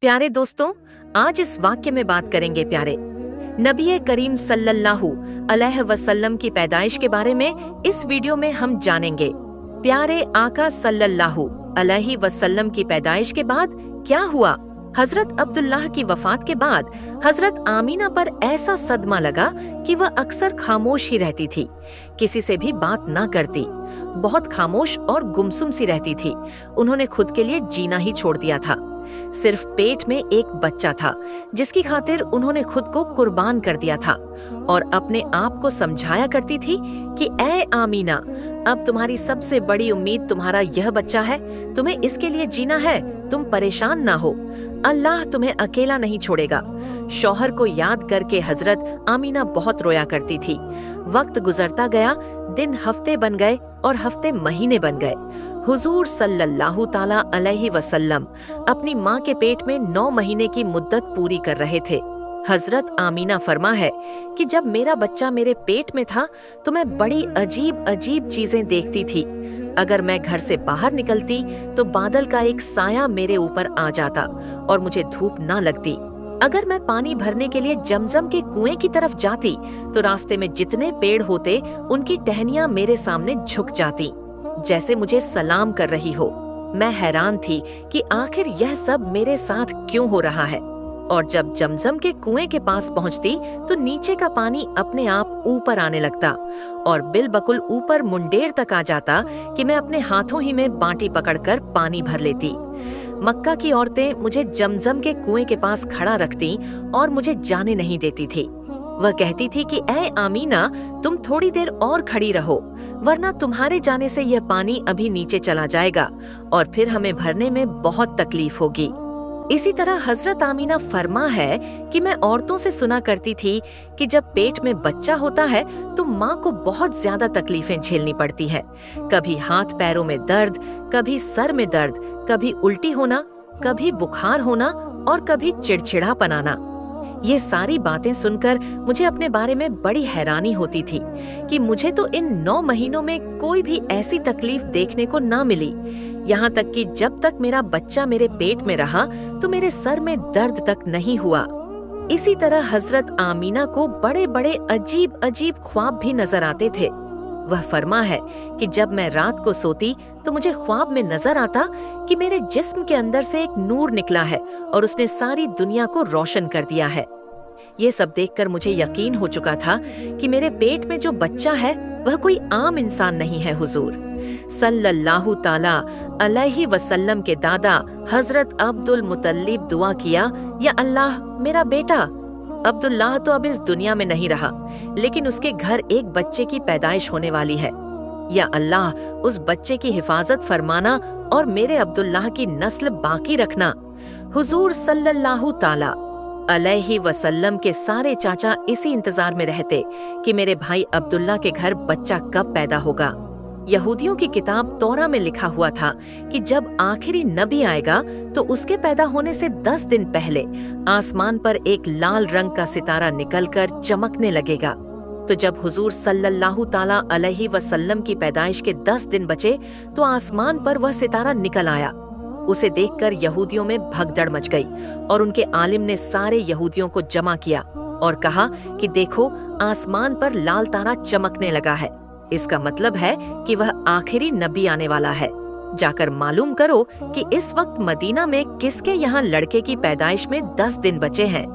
प्यारे दोस्तों, आज इस वाक्य में बात करेंगे प्यारे नबी करीम सल्लल्लाहु अलैहि वसल्लम की पैदाइश के बारे में। इस वीडियो में हम जानेंगे प्यारे आका सल्लल्लाहु अलैहि वसल्लम की पैदाइश के बाद क्या हुआ। हजरत अब्दुल्लाह की वफात के बाद हजरत आमीना पर ऐसा सदमा लगा कि वह अक्सर खामोश ही रहती थी, किसी से भी बात ना करती, बहुत खामोश और गुमसुम सी रहती थी। उन्होंने खुद के लिए जीना ही छोड़ दिया था। सिर्फ पेट में एक बच्चा था जिसकी खातिर उन्होंने खुद को कुर्बान कर दिया था और अपने आप को समझाया करती थी कि ऐ आमीना, अब तुम्हारी सबसे बड़ी उम्मीद तुम्हारा यह बच्चा है, तुम्हें इसके लिए जीना है, तुम परेशान ना हो, अल्लाह तुम्हें अकेला नहीं छोड़ेगा। शौहर को याद करके हजरत आमीना बहुत रोया करती थी। वक्त गुजरता गया, दिन हफ्ते बन गए और हफ्ते महीने बन गए। हुजूर सल्लल्लाहु ताला अलैहि वसल्लम अपनी माँ के पेट में 9 महीने की मुद्दत पूरी कर रहे थे। हजरत आमीना फरमा है कि जब मेरा बच्चा मेरे पेट में था तो मैं बड़ी अजीब अजीब चीजें देखती थी। अगर मैं घर से बाहर निकलती तो बादल का एक साया मेरे ऊपर आ जाता और मुझे धूप ना लगती। अगर मैं पानी भरने के लिए जमजम के कुएं की तरफ जाती तो रास्ते में जितने पेड़ होते उनकी टहनियां मेरे सामने झुक जाती, जैसे मुझे सलाम कर रही हो। मैं हैरान थी कि आखिर यह सब मेरे साथ क्यों हो रहा है। और जब जमजम के कुएं के पास पहुंचती तो नीचे का पानी अपने आप ऊपर आने लगता और बिलबकुल ऊपर मुंडेर तक आ जाता कि मैं अपने हाथों ही में बांटी पकड़कर पानी भर लेती। मक्का की औरतें मुझे जमजम के कुएं के पास खड़ा रखती और मुझे जाने नहीं देती थी। वह कहती थी कि ऐ आमीना, तुम थोड़ी देर और खड़ी रहो, वरना तुम्हारे जाने से यह पानी अभी नीचे चला जाएगा और फिर हमें भरने में बहुत तकलीफ होगी। इसी तरह हजरत आमीना फरमा है कि मैं औरतों से सुना करती थी कि जब पेट में बच्चा होता है तो माँ को बहुत ज्यादा तकलीफें झेलनी पड़ती हैं। कभी हाथ पैरों में दर्द, कभी सर में दर्द, कभी उल्टी होना, कभी बुखार होना और कभी चिड़चिड़ापन आना। ये सारी बातें सुनकर मुझे अपने बारे में बड़ी हैरानी होती थी कि मुझे तो इन 9 महीनों में कोई भी ऐसी तकलीफ देखने को ना मिली। यहाँ तक कि जब तक मेरा बच्चा मेरे पेट में रहा तो मेरे सर में दर्द तक नहीं हुआ। इसी तरह हजरत आमीना को बड़े बड़े अजीब अजीब ख्वाब भी नजर आते थे। वह फरमा है कि जब मैं रात को सोती तो मुझे ख्वाब में नजर आता कि मेरे जिस्म के अंदर से एक नूर निकला है और उसने सारी दुनिया को रोशन कर दिया है। ये सब देखकर मुझे यकीन हो चुका था कि मेरे पेट में जो बच्चा है वह कोई आम इंसान नहीं है। हुजूर सल्लल्लाहु ताला अलैहि वसल्लम के दादा हजरत अब्दुल मुतल्लिब दुआ किया, या अल्लाह, मेरा बेटा अब्दुल्लाह तो अब इस दुनिया में नहीं रहा, लेकिन उसके घर एक बच्चे की पैदाइश होने वाली है। या अल्लाह, उस बच्चे की हिफाजत फरमाना और मेरे अब्दुल्लाह की नस्ल बाकी रखना। हुजूर सल्लल्लाहु ताला अलैहि वसल्लम के सारे चाचा इसी इंतजार में रहते कि मेरे भाई अब्दुल्ला के घर बच्चा कब पैदा होगा। यहूदियों की किताब तौरा में लिखा हुआ था कि जब आखिरी नबी आएगा तो उसके पैदा होने से 10 दिन पहले आसमान पर एक लाल रंग का सितारा निकलकर चमकने लगेगा। तो जब हुजूर सल्लल्लाहु ताला अलैहि वसल्लम की पैदाइश के 10 दिन बचे तो आसमान पर वह सितारा निकल आया। उसे देखकर यहूदियों में भगदड़ मच गई और उनके आलिम ने सारे यहूदियों को जमा किया और कहा कि देखो, आसमान पर लाल तारा चमकने लगा है, इसका मतलब है कि वह आखिरी नबी आने वाला है। जाकर मालूम करो कि इस वक्त मदीना में किसके यहाँ लड़के की पैदाइश में 10 दिन बचे हैं।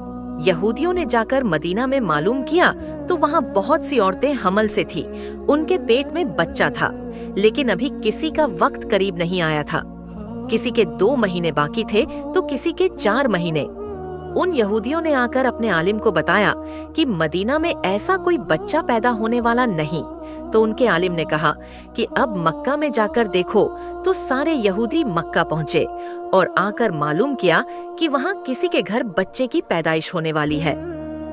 यहूदियों ने जाकर मदीना में मालूम किया तो वहाँ बहुत सी औरतें हमल से थी, उनके पेट में बच्चा था, लेकिन अभी किसी का वक्त करीब नहीं आया था। किसी के 2 महीने बाकी थे तो किसी के 4 महीने। उन यहूदियों ने आकर अपने आलिम को बताया कि मदीना में ऐसा कोई बच्चा पैदा होने वाला नहीं। तो उनके आलिम ने कहा कि अब मक्का में जाकर देखो। तो सारे यहूदी मक्का पहुंचे और आकर मालूम किया कि वहां किसी के घर बच्चे की पैदाइश होने वाली है।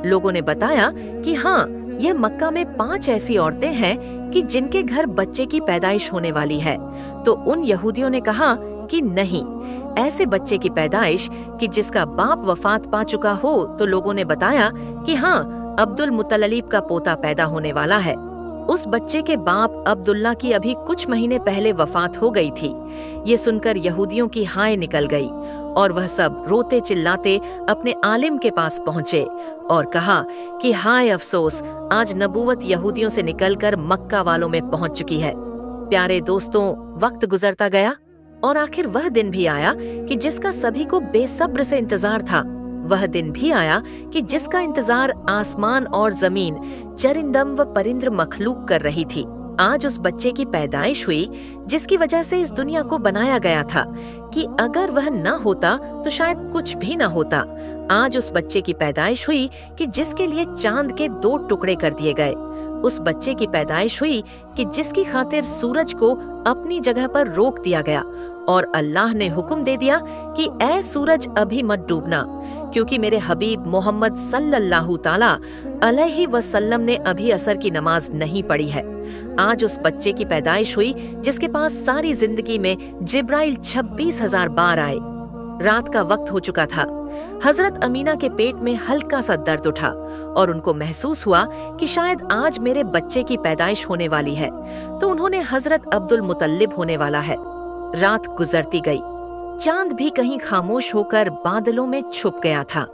लोगों ने बताया कि हाँ, यह मक्का में 5 ऐसी औरतें हैं कि जिनके घर बच्चे की पैदाइश होने वाली है। तो उन यहूदियों ने कहा कि नहीं, ऐसे बच्चे की पैदाइश कि जिसका बाप वफात पा चुका हो। तो लोगों ने बताया कि हाँ, अब्दुल मुतल्लिब का पोता पैदा होने वाला है। उस बच्चे के बाप अब्दुल्ला की अभी कुछ महीने पहले वफात हो गई थी। ये सुनकर यहूदियों की हाय निकल गई और वह सब रोते चिल्लाते अपने आलिम के पास पहुंचे और कहा कि हाय अफसोस, आज नबूवत यहूदियों से निकलकर मक्का वालों में पहुंच चुकी है। प्यारे दोस्तों, वक्त गुजरता गया और आखिर वह दिन भी आया कि जिसका सभी को बेसब्र से इंतजार था। वह दिन भी आया कि जिसका इंतजार आसमान और जमीन, चरिंदम व परिंद्र मखलूक कर रही थी। आज उस बच्चे की पैदाइश हुई जिसकी वजह से इस दुनिया को बनाया गया था कि अगर वह न होता तो शायद कुछ भी न होता। आज उस बच्चे की पैदाइश हुई कि जिसके लिए चांद के 2 टुकड़े कर दिए गए। उस बच्चे की पैदाइश हुई कि जिसकी खातिर सूरज को अपनी जगह पर रोक दिया गया और अल्लाह ने हुक्म दे दिया कि ऐ सूरज अभी मत डूबना, क्योंकि मेरे हबीब मोहम्मद सल्लल्लाहु ताला अलैहि वसल्लम ने अभी असर की नमाज नहीं पढ़ी है। आज उस बच्चे की पैदाइश हुई जिसके पास सारी जिंदगी में जिब्राइल 26,000 बार आए। रात का वक्त हो चुका था। हजरत अमीना के पेट में हल्का सा दर्द उठा और उनको महसूस हुआ कि शायद आज मेरे बच्चे की पैदाइश होने वाली है, तो उन्होंने हजरत अब्दुल मुतल्लिब होने वाला है। रात गुजरती गई, चांद भी कहीं खामोश होकर बादलों में छुप गया था।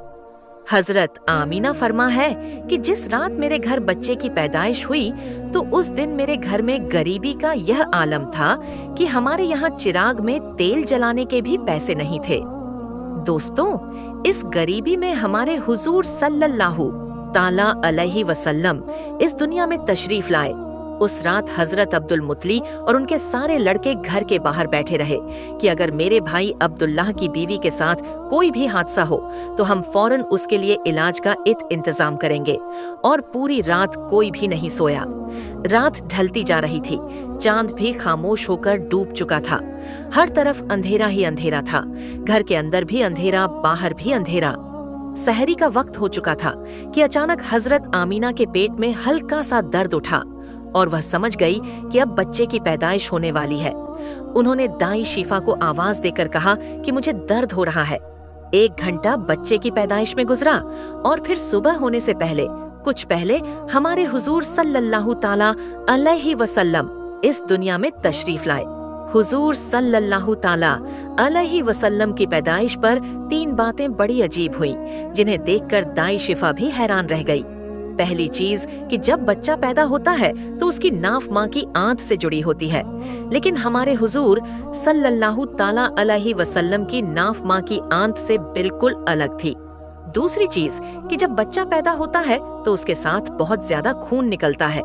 हजरत आमीना फरमा है कि जिस रात मेरे घर बच्चे की पैदाइश हुई तो उस दिन मेरे घर में गरीबी का यह आलम था कि हमारे यहाँ चिराग में तेल जलाने के भी पैसे नहीं थे। दोस्तों, इस गरीबी में हमारे हुजूर सल्लल्लाहु ताला अलैहि वसल्लम इस दुनिया में तशरीफ लाए। उस रात हजरत अब्दुल मुतली और उनके सारे लड़के घर के बाहर बैठे रहे कि अगर मेरे भाई अब्दुल्लाह की बीवी के साथ कोई भी हादसा हो तो हम फौरन उसके लिए इलाज का इंतजाम करेंगे। और पूरी रात कोई भी नहीं सोया। रात ढलती जा रही थी, चांद भी खामोश होकर डूब चुका था। हर तरफ अंधेरा ही अंधेरा था, घर के अंदर भी अंधेरा, बाहर भी अंधेरा। सहरी का वक्त हो चुका था कि अचानक हजरत आमीना के पेट में हल्का सा दर्द उठा और वह समझ गई कि अब बच्चे की पैदाइश होने वाली है। उन्होंने दाई शिफा को आवाज देकर कहा कि मुझे दर्द हो रहा है। 1 घंटा बच्चे की पैदाइश में गुजरा और फिर सुबह होने से कुछ पहले हमारे हुजूर सल्लल्लाहु ताला अलैहि वसल्लम इस दुनिया में तशरीफ लाए। हुजूर सल्लल्लाहु ताला अलैहि वसल्लम की पैदाइश पर 3 बातें बड़ी अजीब हुई, जिन्हें देखकर दाई शिफा भी हैरान रह गई। पहली चीज कि जब बच्चा पैदा होता है तो उसकी नाफ माँ की आंत से जुड़ी होती है, लेकिन हमारे हुजूर सल्लल्लाहु ताला अलैहि वसल्लम की नाफ माँ की आंत से बिल्कुल अलग थी। दूसरी चीज कि जब बच्चा पैदा होता है तो उसके साथ बहुत ज्यादा खून निकलता है,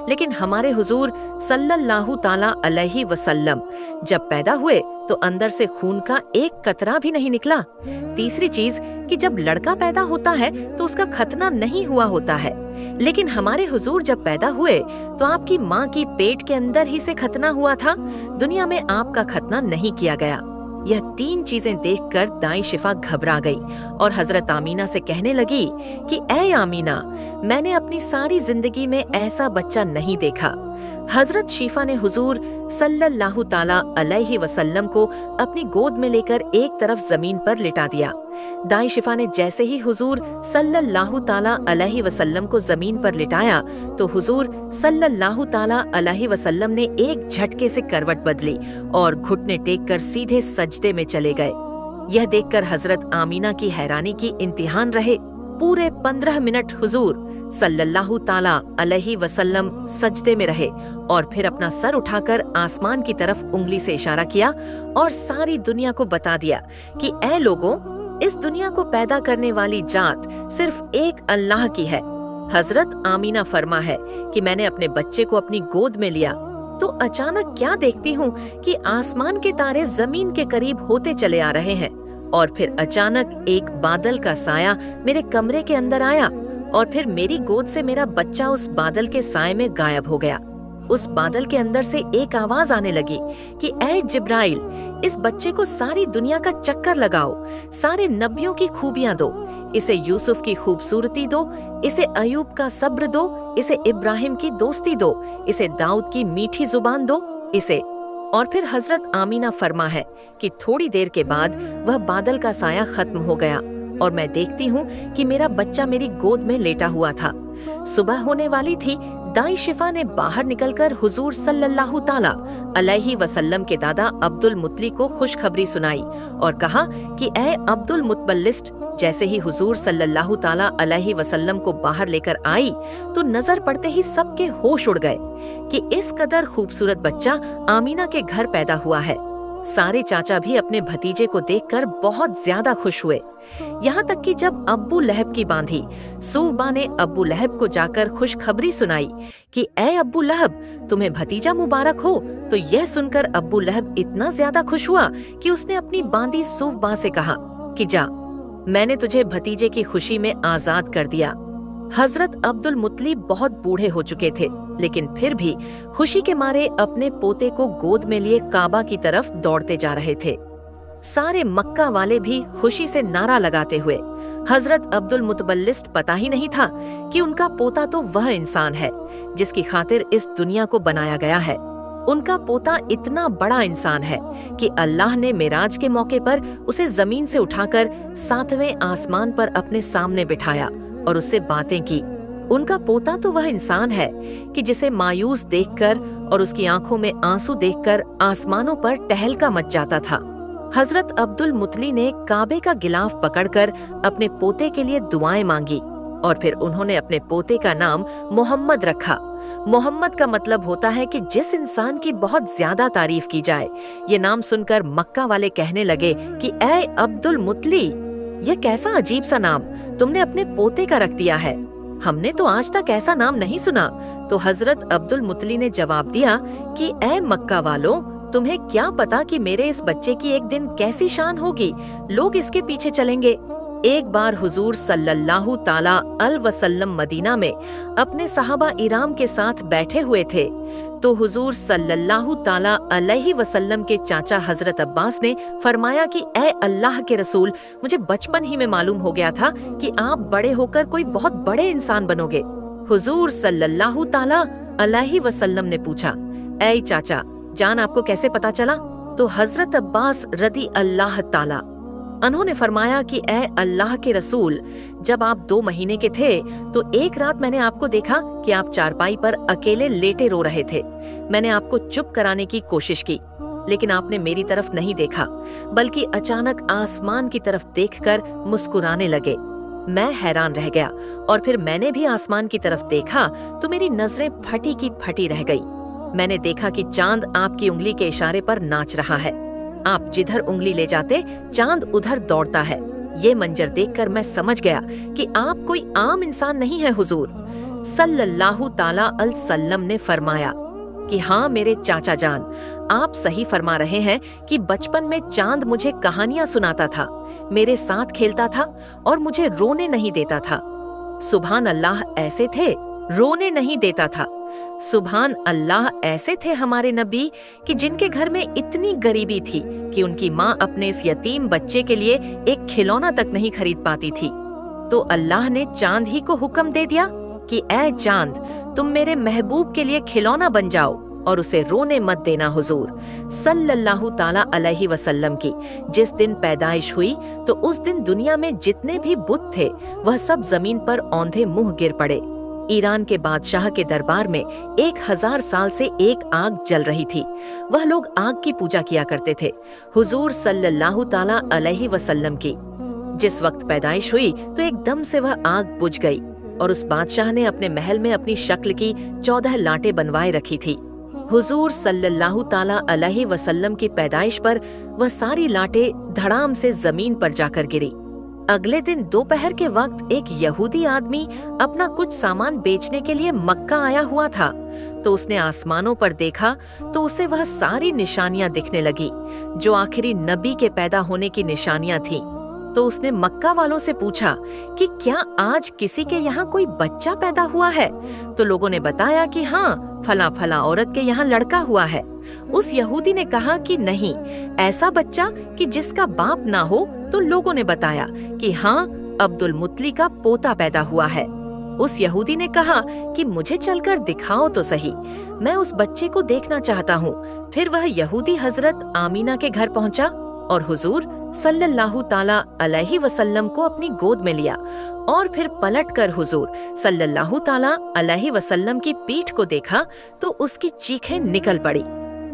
लेकिन हमारे हुजूर सल्लल्लाहु ताला अलैहि वसल्लम जब पैदा हुए तो अंदर से खून का एक कतरा भी नहीं निकला। तीसरी चीज कि जब लड़का पैदा होता है तो उसका खतना नहीं हुआ होता है, लेकिन हमारे हुजूर जब पैदा हुए तो आपकी माँ की पेट के अंदर ही से खतना हुआ था, दुनिया में आपका खतना नहीं किया गया। यह 3 चीजें देखकर दाई शिफा घबरा गई और हजरत आमीना से कहने लगी कि ऐ आमीना, मैंने अपनी सारी जिंदगी में ऐसा बच्चा नहीं देखा। हजरत शिफा ने हुजूर सल्लल्लाहु ताला अलैहि वसल्लम को अपनी गोद में लेकर एक तरफ जमीन पर लिटा दिया। दाई शिफा ने जैसे ही हुजूर सल्लल्लाहु ताला अलैहि वसल्लम को जमीन पर लिटाया तो हुजूर सल्लल्लाहु ताला अलैहि वसल्लम ने एक झटके से करवट बदली और घुटने टेककर सीधे सजदे में चले गए। यह देखकर हजरत आमीना की हैरानी की इंतहान रहे। पूरे 15 मिनट हुजूर सल्लल्लाहु ताला अलैहि वसल्लम सजदे में रहे और फिर अपना सर उठाकर आसमान की तरफ उंगली से इशारा किया और सारी दुनिया को बता दिया कि ऐ लोगों, इस दुनिया को पैदा करने वाली जात सिर्फ एक अल्लाह की है। हजरत आमीना फरमा है कि मैंने अपने बच्चे को अपनी गोद में लिया तो अचानक क्या देखती हूँ कि आसमान के तारे जमीन के करीब होते चले आ रहे हैं और फिर अचानक एक बादल का साया मेरे कमरे के अंदर आया और फिर मेरी गोद से मेरा बच्चा उस बादल के साए में गायब हो गया। उस बादल के अंदर से एक आवाज आने लगी कि ऐ जिब्राइल, इस बच्चे को सारी दुनिया का चक्कर लगाओ, सारे नबियों की खूबियां दो, इसे यूसुफ की खूबसूरती दो, इसे अयूब का सब्र दो, इसे इब्राहिम की दोस्ती दो, इसे दाऊद की मीठी जुबान दो, इसे। और फिर हजरत आमीना फरमा है कि थोड़ी देर के बाद वह बादल का साया खत्म हो गया और मैं देखती हूँ कि मेरा बच्चा मेरी गोद में लेटा हुआ था। सुबह होने वाली थी, दाई शिफा ने बाहर निकलकर हुजूर सल्लल्लाहु ताला अलैहि वसल्लम के दादा अब्दुल मुतली को खुशखबरी सुनाई और कहा कि ए अब्दुल मुतबल्लिस्ट, जैसे ही हुजूर सल्लल्लाहु ताला अलैहि वसल्लम को बाहर लेकर आई तो नजर पड़ते ही सबके होश उड़ गए कि इस कदर खूबसूरत बच्चा आमीना के घर पैदा हुआ है। सारे चाचा भी अपने भतीजे को देखकर बहुत ज्यादा खुश हुए। यहाँ तक कि जब अब्बू लहब की बांधी सूबा ने अब्बू लहब को जाकर खुशखबरी सुनाई कि ए अब्बू लहब, तुम्हें भतीजा मुबारक हो, तो यह सुनकर अब्बू लहब इतना ज्यादा खुश हुआ कि उसने अपनी बांदी सूबा से कहा कि जा, मैंने तुझे भतीजे की खुशी में आजाद कर दिया। हजरत अब्दुल मुतलिब बहुत बूढ़े हो चुके थे, लेकिन फिर भी खुशी के मारे अपने पोते को गोद में लिए काबा की तरफ दौड़ते जा रहे थे। सारे मक्का वाले भी खुशी से नारा लगाते हुए। हजरत अब्दुल मुतबल्लिस्ट पता ही नहीं था कि उनका पोता तो वह इंसान है जिसकी खातिर इस दुनिया को बनाया गया है। उनका पोता इतना बड़ा इंसान है कि अल्लाह ने मेराज के मौके पर उसे जमीन से उठाकर 7वें आसमान पर अपने सामने बिठाया और उससे बातें की। उनका पोता तो वह इंसान है कि जिसे मायूस देखकर और उसकी आंखों में आंसू देखकर आसमानों पर टहलका मच जाता था। हजरत अब्दुल मुतली ने काबे का गिलाफ पकड़कर अपने पोते के लिए दुआएं मांगी और फिर उन्होंने अपने पोते का नाम मोहम्मद रखा। मोहम्मद का मतलब होता है कि जिस इंसान की बहुत ज्यादा तारीफ की जाए। ये नाम सुनकर मक्का वाले कहने लगे कि ऐ अब्दुल मुतली, यह कैसा अजीब सा नाम तुमने अपने पोते का रख दिया है, हमने तो आज तक ऐसा नाम नहीं सुना। तो हजरत अब्दुल मुतली ने जवाब दिया कि ऐ मक्का वालों, तुम्हें क्या पता कि मेरे इस बच्चे की एक दिन कैसी शान होगी, लोग इसके पीछे चलेंगे। एक बार हुजूर सल्लल्लाहु ताला अलैहि वसल्लम मदीना में अपने सहाबा इराम के साथ बैठे हुए थे तो हुजूर सल्लल्लाहु ताला अलैहि वसल्लम के चाचा हजरत अब्बास ने फरमाया कि ए अल्लाह के रसूल, मुझे बचपन ही में मालूम हो गया था कि आप बड़े होकर कोई बहुत बड़े इंसान बनोगे। हुजूर सल्लल्लाहु ताला अलैहि वसल्लम ने पूछा, ए चाचा जान, आपको कैसे पता चला? तो हजरत अब्बास रदी अल्लाह ताला उन्होंने फरमाया कि ए अल्लाह के रसूल, जब आप 2 महीने के थे तो एक रात मैंने आपको देखा कि आप चारपाई पर अकेले लेटे रो रहे थे। मैंने आपको चुप कराने की कोशिश की, लेकिन आपने मेरी तरफ नहीं देखा, बल्कि अचानक आसमान की तरफ देखकर मुस्कुराने लगे। मैं हैरान रह गया और फिर मैंने भी आसमान की तरफ देखा तो मेरी नजरें फटी की फटी रह गई। मैंने देखा कि चांद आपकी उंगली के इशारे पर नाच रहा है। आप जिधर उंगली ले जाते चांद उधर दौड़ता है। ये मंजर देखकर मैं समझ गया कि आप कोई आम इंसान नहीं है। हुजूर सल्लल्लाहु ताला अलैहि वसल्लम ने फरमाया कि हाँ मेरे चाचा जान, आप सही फरमा रहे हैं कि बचपन में चांद मुझे कहानियां सुनाता था, मेरे साथ खेलता था और मुझे रोने नहीं देता था। सुभान अल्लाह, ऐसे थे, रोने नहीं देता था। सुभान अल्लाह, ऐसे थे हमारे नबी कि जिनके घर में इतनी गरीबी थी कि उनकी माँ अपने इस यतीम बच्चे के लिए एक खिलौना तक नहीं खरीद पाती थी। तो अल्लाह ने चांद ही को हुक्म दे दिया कि ऐ चांद, तुम मेरे महबूब के लिए खिलौना बन जाओ और उसे रोने मत देना। हुजूर सल्लल्लाहु ताला अलैहि वसल्लम की जिस दिन पैदाइश हुई तो उस दिन दुनिया में जितने भी बुत थे वह सब जमीन पर औंधे मुंह गिर पड़े। ईरान के बादशाह के दरबार में 1000 साल से एक आग जल रही थी। वह लोग आग की पूजा किया करते थे। हुजूर सल्लल्लाहु ताला अलैहि वसल्लम की जिस वक्त पैदाइश हुई तो एकदम से वह आग बुझ गई और उस बादशाह ने अपने महल में अपनी शक्ल की 14 लाटें बनवाए रखी थी। हुजूर सल्लल्लाहु ताला अलैहि वसल्लम की पैदाइश पर वह सारी लाटें धड़ाम से जमीन पर जाकर गिरी। अगले दिन दोपहर के वक्त एक यहूदी आदमी अपना कुछ सामान बेचने के लिए मक्का आया हुआ था तो उसने आसमानों पर देखा तो उसे वह सारी निशानियां दिखने लगी जो आखिरी नबी के पैदा होने की निशानियां थीं। तो उसने मक्का वालों से पूछा कि क्या आज किसी के यहाँ कोई बच्चा पैदा हुआ है? तो लोगों ने बताया कि हाँ, फला फला औरत के यहाँ लड़का हुआ है। उस यहूदी ने कहा कि नहीं, ऐसा बच्चा कि जिसका बाप ना हो। तो लोगों ने बताया कि हाँ, अब्दुल मुतली का पोता पैदा हुआ है। उस यहूदी ने कहा कि मुझे चलकर दिखाओ तो सही, मैं उस बच्चे को देखना चाहता हूँ। फिर वह यहूदी हजरत आमीना के घर पहुँचा और हुजूर सल्लल्लाहु ताला अलैहि वसल्लम को अपनी गोद में लिया और फिर पलटकर हुजूर सल्लल्लाहु ताला अलैहि वसल्लम की पीठ को देखा तो उसकी चीखें निकल पड़ी,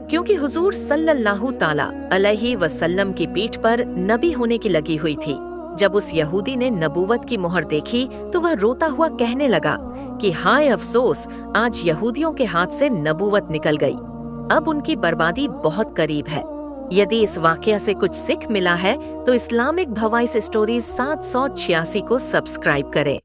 क्योंकि हुजूर सल्लल्लाहु ताला अलैहि वसल्लम की पीठ पर नबी होने की लगी हुई थी। जब उस यहूदी ने नबूवत की मोहर देखी तो वह रोता हुआ कहने लगा कि हाय अफसोस, आज यहूदियों के हाथ से नबूवत निकल गई, अब उनकी बर्बादी बहुत करीब है। यदि इस वाकया से कुछ सीख मिला है तो इस्लामिक भवाइस स्टोरीज 786 को सब्सक्राइब करें।